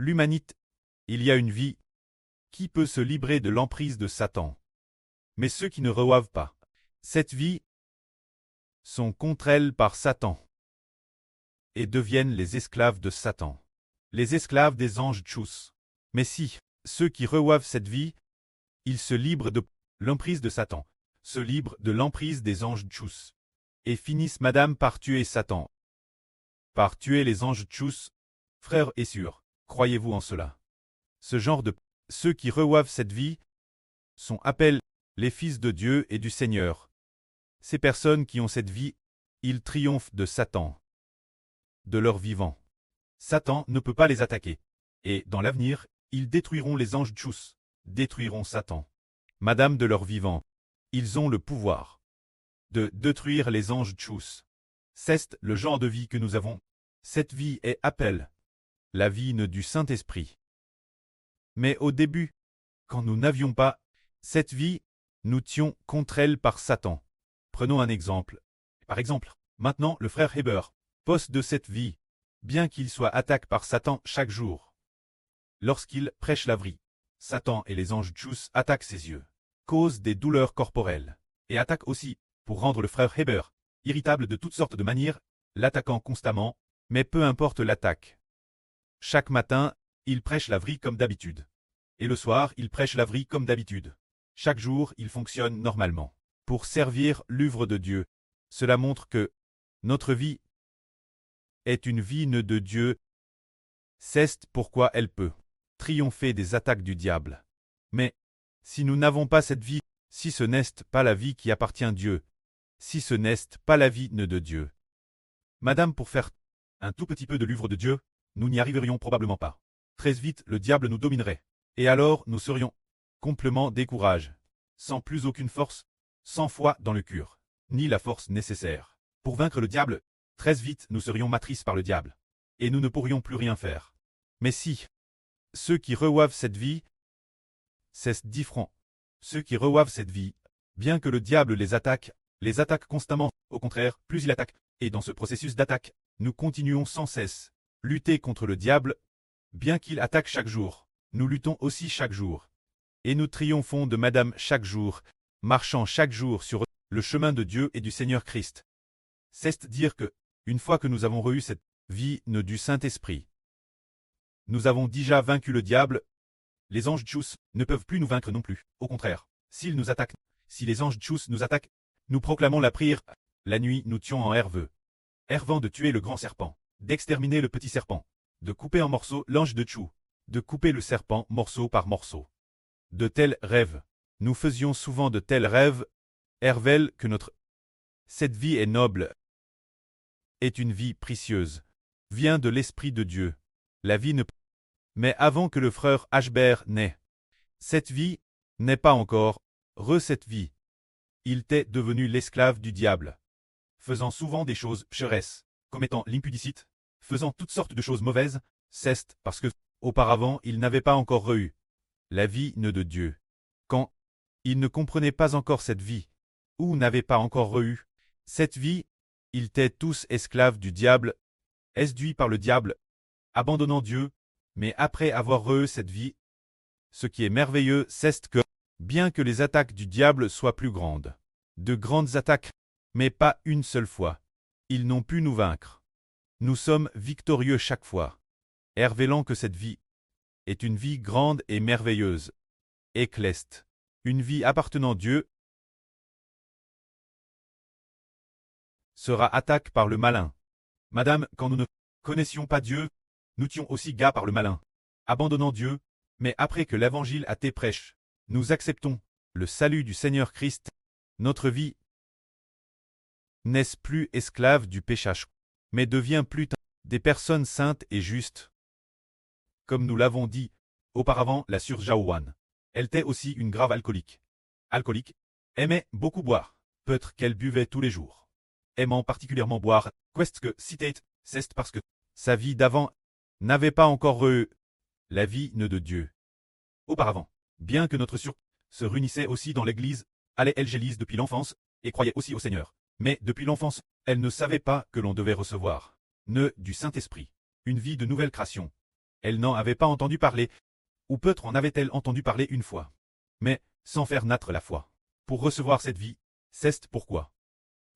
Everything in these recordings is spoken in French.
l'humanité, il y a une vie qui peut se libérer de l'emprise de Satan. Mais ceux qui ne reçoivent pas cette vie sont contre elle par Satan et deviennent les esclaves de Satan, les esclaves des anges tchous. Mais si ceux qui reçoivent cette vie, ils se librent de l'emprise de Satan, se librent de l'emprise des anges tchous, et finissent madame par tuer Satan, par tuer les anges tchous, frères et sœurs, croyez-vous en cela? Ce genre de ceux qui reçoivent cette vie sont appelés les fils de Dieu et du Seigneur. Ces personnes qui ont cette vie, ils triomphent de Satan, de leur vivant. Satan ne peut pas les attaquer. Et dans l'avenir, ils détruiront les anges tchous, détruiront Satan. Madame de leur vivant, ils ont le pouvoir de détruire les anges tchous. C'est le genre de vie que nous avons. Cette vie est appelée la vie du Saint-Esprit. Mais au début, quand nous n'avions pas cette vie, nous étions contre elle par Satan. Prenons un exemple. Par exemple, maintenant le frère Heber possède de cette vie, bien qu'il soit attaqué par Satan chaque jour. Lorsqu'il prêche la vie, Satan et les anges tchous attaquent ses yeux, causent des douleurs corporelles, et attaquent aussi, pour rendre le frère Heber irritable de toutes sortes de manières, l'attaquant constamment, mais peu importe l'attaque. Chaque matin, il prêche la vie comme d'habitude. Et le soir, il prêche la vie comme d'habitude. Chaque jour, il fonctionne normalement. Pour servir l'œuvre de Dieu, cela montre que notre vie est une vie de Dieu. C'est pourquoi elle peut triompher des attaques du diable. Mais, si nous n'avons pas cette vie, si ce n'est pas la vie qui appartient à Dieu, si ce n'est pas la vie de Dieu, madame, pour faire un tout petit peu de l'œuvre de Dieu, nous n'y arriverions probablement pas. Très vite, le diable nous dominerait. Et alors, nous serions complètement découragés, sans plus aucune force, sans foi dans le cœur, ni la force nécessaire. Pour vaincre le diable, très vite, nous serions matrices par le diable. Et nous ne pourrions plus rien faire. Mais si ceux qui reçoivent cette vie, c'est différent. Ceux qui reçoivent cette vie, bien que le diable les attaque constamment. Au contraire, plus il attaque, et dans ce processus d'attaque, nous continuons sans cesse lutter contre le diable, bien qu'il attaque chaque jour. Nous luttons aussi chaque jour. Et nous triomphons de madame chaque jour, marchant chaque jour sur le chemin de Dieu et du Seigneur Christ. C'est dire que, une fois que nous avons reçu cette vie du Saint-Esprit, nous avons déjà vaincu le diable. Les anges tchous ne peuvent plus nous vaincre non plus. Au contraire, s'ils nous attaquent, si les anges tchous nous attaquent, nous proclamons la prière. La nuit, nous tuons en herveux. Hervant de tuer le grand serpent, d'exterminer le petit serpent, de couper en morceaux l'ange de Tchou, de couper le serpent morceau par morceau. De tels rêves. Nous faisions souvent de tels rêves. Révèle que cette vie est noble, est une vie précieuse, vient de l'Esprit de Dieu. La vie ne. Mais avant que le frère Ashbert n'ait, cette vie n'est pas encore cette vie. Il était devenu l'esclave du diable, faisant souvent des choses pécheresses, commettant l'impudicite, faisant toutes sortes de choses mauvaises. C'est parce que, auparavant, il n'avait pas encore eu la vie de Dieu. Quand il ne comprenait pas encore cette vie, ou n'avait pas encore eu cette vie, ils étaient tous esclaves du diable, séduits par le diable, abandonnant Dieu. Mais après avoir eu cette vie, ce qui est merveilleux, c'est que, bien que les attaques du diable soient plus grandes, de grandes attaques, mais pas une seule fois, ils n'ont pu nous vaincre. Nous sommes victorieux chaque fois, révélant que cette vie est une vie grande et merveilleuse, écleste, une vie appartenant à Dieu, sera attaquée par le malin. Madame, quand nous ne connaissions pas Dieu, nous étions aussi gars par le malin, abandonnant Dieu, mais après que l'évangile a été prêché, nous acceptons le salut du Seigneur Christ. Notre vie n'est plus esclave du péchage, mais devient plus des personnes saintes et justes. Comme nous l'avons dit auparavant, la sœur Jaowan, elle était aussi une grave alcoolique. Alcoolique, aimait beaucoup boire, peut-être qu'elle buvait tous les jours. Aimant particulièrement boire, qu'est-ce que c'était, c'est parce que sa vie d'avant n'avait pas encore eu la vie de Dieu. Auparavant, bien que notre sœur se réunissait aussi dans l'église, allait l'église depuis l'enfance, et croyait aussi au Seigneur. Mais depuis l'enfance, elle ne savait pas que l'on devait recevoir du Saint-Esprit, une vie de nouvelle création. Elle n'en avait pas entendu parler, ou peut-être en avait-elle entendu parler une fois. Mais, sans faire naître la foi. Pour recevoir cette vie, c'est pourquoi.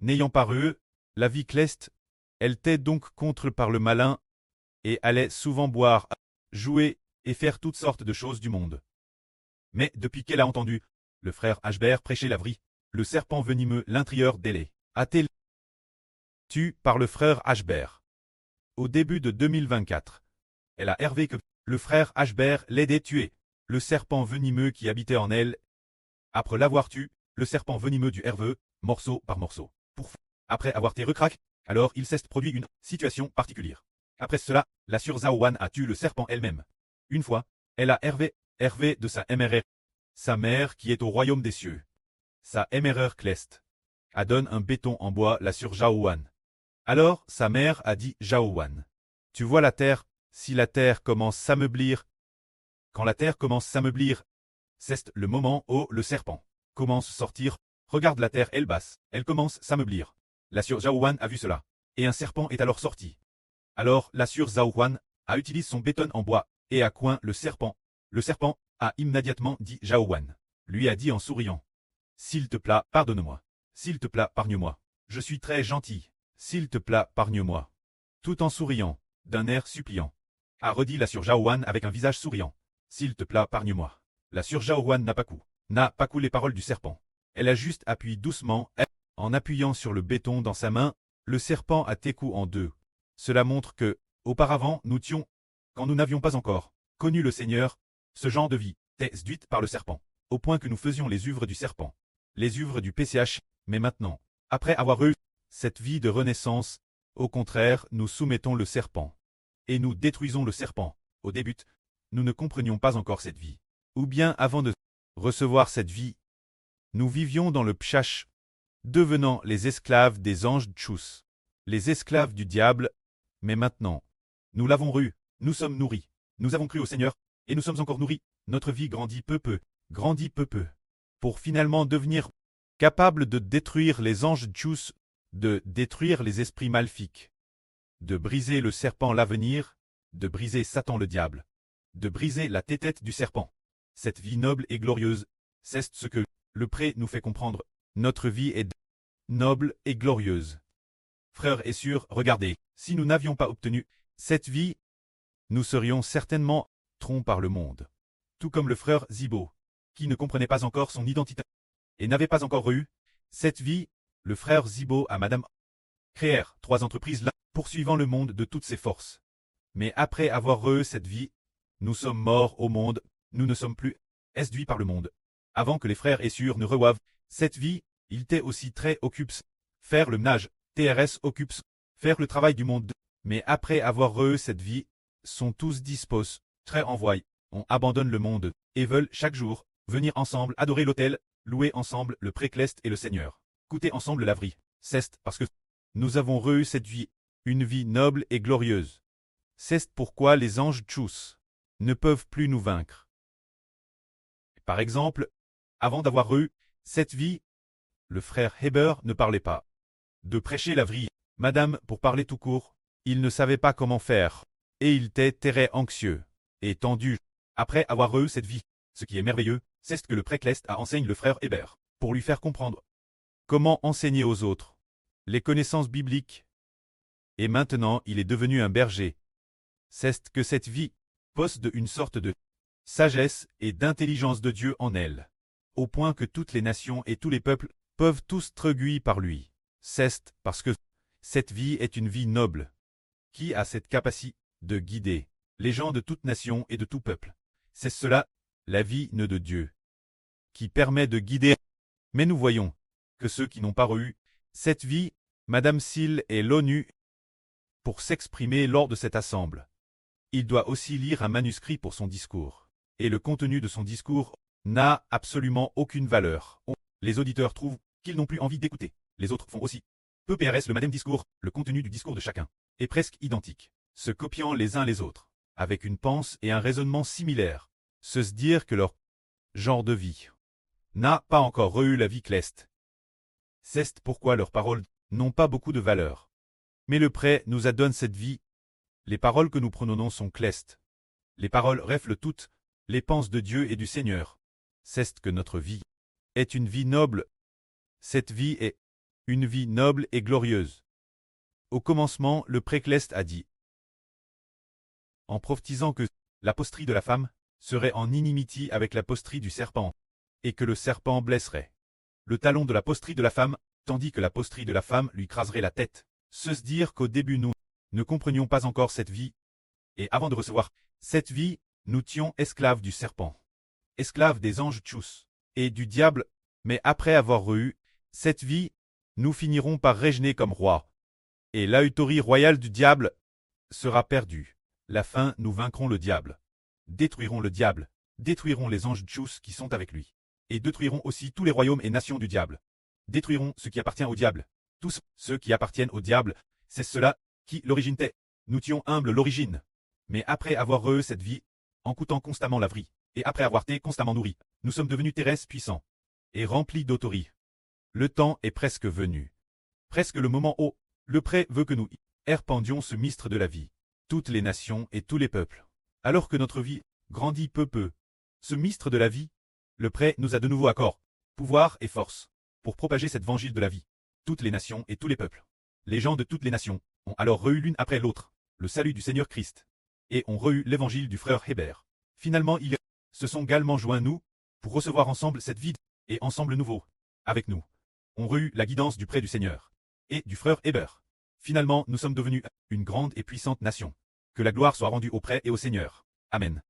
N'ayant pas reçu la vie cleste, elle était donc contre par le malin, et allait souvent boire, jouer, et faire toutes sortes de choses du monde. Mais depuis qu'elle a entendu le frère Ashbert prêcher la vie, le serpent venimeux l'intérieur d'elle a-t-elle tué par le frère Ashbert. Au début de 2024, elle a hervé que le frère Ashbert l'aidait tuer le serpent venimeux qui habitait en elle. Après l'avoir tué, le serpent venimeux du herveux, morceau par morceau. Après avoir été recraqué, alors il s'est produit une situation particulière. Après cela, la sœur Zhaowan a tué le serpent elle-même. Une fois, elle a hervé de sa mère, sa mère qui est au royaume des cieux. Sa mère Cleste a donné un béton en bois la sœur Zhaowan. Alors sa mère a dit Zhaowan, tu vois la terre, si la terre commence à s'ameublir, quand la terre commence à s'ameublir, c'est le moment où le serpent commence à sortir, regarde la terre elle basse, elle commence à s'ameublir. La sœur Zhaowan a vu cela, et un serpent est alors sorti. Alors la sœur Zhaowan a utilisé son béton en bois, et a coin le serpent. Le serpent a immédiatement dit Zhaowan, lui a dit en souriant. S'il te plaît, pardonne-moi. S'il te plaît, pargne-moi. Je suis très gentil. S'il te plaît, pargne-moi. Tout en souriant, d'un air suppliant, a redit la sœur Zhaowan avec un visage souriant. S'il te plaît, pargne-moi. La sœur Zhaowan n'a pas coupé les paroles du serpent. Elle a juste appuyé doucement, en appuyant sur le béton dans sa main, le serpent a técou en deux. Cela montre que, auparavant, nous tuions, quand nous n'avions pas encore connu le Seigneur, ce genre de vie était séduite par le serpent, au point que nous faisions les œuvres du serpent, les œuvres du PCH, mais maintenant, après avoir eu cette vie de renaissance, au contraire, nous soumettons le serpent. Et nous détruisons le serpent. Au début, nous ne comprenions pas encore cette vie. Ou bien avant de recevoir cette vie, nous vivions dans le pchash, devenant les esclaves des anges tchous, les esclaves du diable, mais maintenant, nous l'avons reçu, nous sommes nourris, nous avons cru au Seigneur, et nous sommes encore nourris, notre vie grandit peu peu, pour finalement devenir capables de détruire les anges tchous, de détruire les esprits maléfiques, de briser le serpent l'avenir, de briser Satan le diable, de briser la tête du serpent. Cette vie noble et glorieuse, c'est ce que le pré nous fait comprendre. Notre vie est noble et glorieuse. Frères et sœurs, regardez, si nous n'avions pas obtenu cette vie, nous serions certainement trompés par le monde. Tout comme le frère Zibo, qui ne comprenait pas encore son identité et n'avait pas encore eu cette vie, le frère Zibo à Madame créèrent 3 entreprises là, poursuivant le monde de toutes ses forces. Mais après avoir eu cette vie, nous sommes morts au monde, nous ne sommes plus séduits par le monde. Avant que les frères et sœurs ne reçoivent cette vie, ils étaient aussi très occupés, faire le ménage, TRS occupés, faire le travail du monde. Mais après avoir eu cette vie, sont tous disposés, très envoyés, on abandonne le monde, et veulent chaque jour venir ensemble adorer l'autel, louer ensemble le précleste et le Seigneur. Écouter ensemble la vie. C'est parce que nous avons eu cette vie, une vie noble et glorieuse. C'est pourquoi les anges tchous ne peuvent plus nous vaincre. Par exemple, avant d'avoir eu cette vie, le frère Heber ne parlait pas de prêcher la vie. Madame, pour parler tout court, il ne savait pas comment faire, et il était très anxieux et tendu. Après avoir eu cette vie, ce qui est merveilleux, c'est que le précleste a enseigné le frère Heber, pour lui faire comprendre comment enseigner aux autres les connaissances bibliques. Et maintenant il est devenu un berger. C'est que cette vie possède une sorte de sagesse et d'intelligence de Dieu en elle, au point que toutes les nations et tous les peuples peuvent tous être guidés par lui. C'est parce que cette vie est une vie noble, qui a cette capacité de guider les gens de toute nation et de tout peuple. C'est cela, la vie de Dieu, qui permet de guider. Mais nous voyons que ceux qui n'ont pas eu cette vie, Madame Sil et l'ONU, pour s'exprimer lors de cette assemblée, il doit aussi lire un manuscrit pour son discours. Et le contenu de son discours n'a absolument aucune valeur. Les auditeurs trouvent qu'ils n'ont plus envie d'écouter. Les autres font aussi. Peu PRS le même discours, le contenu du discours de chacun est presque identique, se copiant les uns les autres, avec une pensée et un raisonnement similaires. Se dire que leur genre de vie n'a pas encore eu la vie cleste. C'est pourquoi leurs paroles n'ont pas beaucoup de valeur. Mais le prêt nous a donné cette vie. Les paroles que nous prononçons sont clestes. Les paroles reflètent toutes les pensées de Dieu et du Seigneur. C'est que notre vie est une vie noble. Cette vie est une vie noble et glorieuse. Au commencement, le Précleste a dit, en prophétisant que la posterie de la femme serait en inimitié avec la posterie du serpent, et que le serpent blesserait le talon de la posterie de la femme, tandis que la posterie de la femme lui craserait la tête. Se dire qu'au début nous ne comprenions pas encore cette vie, et avant de recevoir cette vie, nous étions esclaves du serpent, esclaves des anges tchous et du diable, mais après avoir eu cette vie, nous finirons par régner comme rois, et l'autorité royale du diable sera perdue. La fin, nous vaincrons le diable, détruirons le diable, détruirons les anges tchous qui sont avec lui, et détruirons aussi tous les royaumes et nations du diable. Détruirons ce qui appartient au diable. Tous ceux qui appartiennent au diable, c'est cela qui l'origine est. Nous étions humbles l'origine. Mais après avoir eu cette vie, en coûtant constamment la vie, et après avoir été constamment nourris, nous sommes devenus terrestres puissants et remplis d'autorité. Le temps est presque venu. Presque le moment où le prêt veut que nous répandions ce mystère de la vie. Toutes les nations et tous les peuples. Alors que notre vie grandit peu peu. Ce mystère de la vie, le prêt nous a de nouveau accord, pouvoir et force, pour propager cet évangile de la vie. Toutes les nations et tous les peuples. Les gens de toutes les nations ont alors reçu l'une après l'autre le salut du Seigneur Christ, et ont reçu l'évangile du frère Hébert. Finalement, ils se sont également joints nous, pour recevoir ensemble cette vie, et ensemble nouveau, avec nous, ont reçu la guidance du prêt du Seigneur, et du frère Hébert. Finalement, nous sommes devenus une grande et puissante nation. Que la gloire soit rendue au prêt et au Seigneur. Amen.